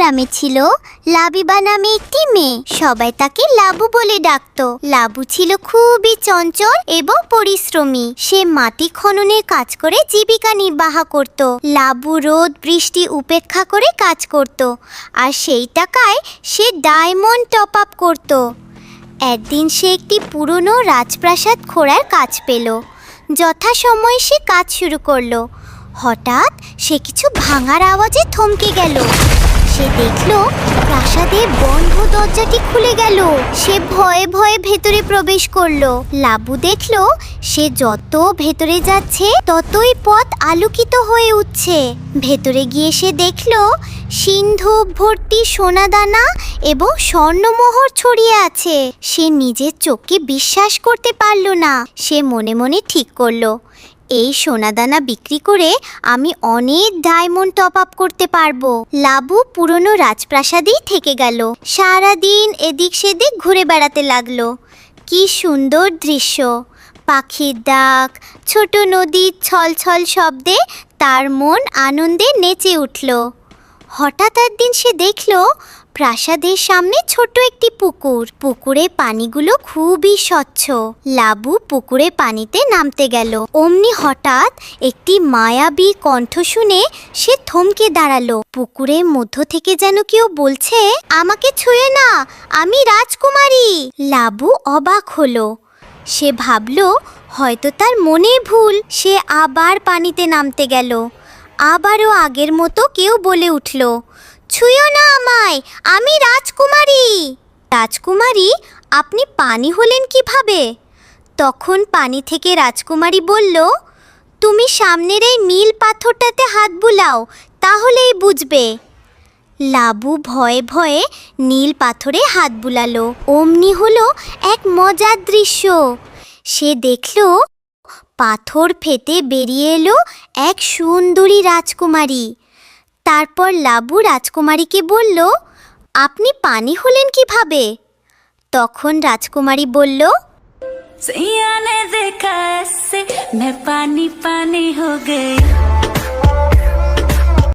গ্রামে ছিল লাবিবা নামে একটি মেয়ে। সবাই তাকে লাবু বলে ডাকতো। লাবু ছিল খুবই চঞ্চল এবং পরিশ্রমী। সে মাটি খননের কাজ করে জীবিকা নির্বাহ করত। লাবু রোদ বৃষ্টি উপেক্ষা করে কাজ করত, আর সেই টাকায় সে ডায়মন্ড টপ আপ করত। একদিন সে একটি পুরনো রাজপ্রাসাদ খোঁড়ার কাজ পেল। যথাসময়ে সে কাজ শুরু করলো। হঠাৎ সে কিছু ভাঙার আওয়াজে থমকে গেল। সে দেখল প্রাসাদের বন্ধ দরজাটি খুলে গেল। সে ভয়ে ভয়ে ভেতরে প্রবেশ করলো। লাবু দেখল সে যত ভেতরে যাচ্ছে ততই পথ আলোকিত হয়ে উঠছে। ভেতরে গিয়ে সে দেখল সিন্ধু ভর্তি সোনাদানা এবং স্বর্ণমোহর ছড়িয়ে আছে। সে নিজের চোখকে বিশ্বাস করতে পারল না। সে মনে মনে ঠিক করলো, এই সোনাদানা বিক্রি করে আমি অনেক ডায়মন্ড টপ আপ করতে পারবো। লাবু পুরনো রাজপ্রাসাদেই থেকে গেল। সারাদিন এদিক সেদিক ঘুরে বেড়াতে লাগলো। কি সুন্দর দৃশ্য! পাখির ডাক, ছোট নদীর ছলছল শব্দে তার মন আনন্দে নেচে উঠল। হঠাৎ একদিন সে দেখল প্রাসাদের সামনে ছোট একটি পুকুর। পুকুরে পানিগুলো খুবই স্বচ্ছ। লাবু পুকুরে পানিতে নামতে গেল। অমনি হঠাৎ একটি মায়াবী কণ্ঠ শুনে সে থমকে দাঁড়ালো। পুকুরের মধ্য থেকে যেন কেউ বলছে, আমাকে ছুঁয়ে না, আমি রাজকুমারী। লাবু অবাক হলো। সে ভাবল হয়তো তার মনে ভুল। সে আবার পানিতে নামতে গেল। আবারও আগের মতো কেউ বলে উঠল, ছুঁয়ো না আমায়, আমি রাজকুমারী। রাজকুমারী, আপনি পানি হলেন কিভাবে? তখন পানি থেকে রাজকুমারী বলল, তুমি সামনের এই নীল পাথরটাতে হাত বুলাও, তাহলেই বুঝবে। লাবু ভয়ে ভয়ে নীল পাথরে হাত বুলালো। অমনি হলো এক মজার দৃশ্য। সে দেখল পাথর ফেটে বেরিয়ে এলো এক সুন্দরী রাজকুমারী। তারপর লাবু রাজকুমারীকে বলল, আপনি পানি হলেন কিভাবে? তখন রাজকুমারী বলল, सैया ने देखा ऐसे मैं पानी पानी हो गई।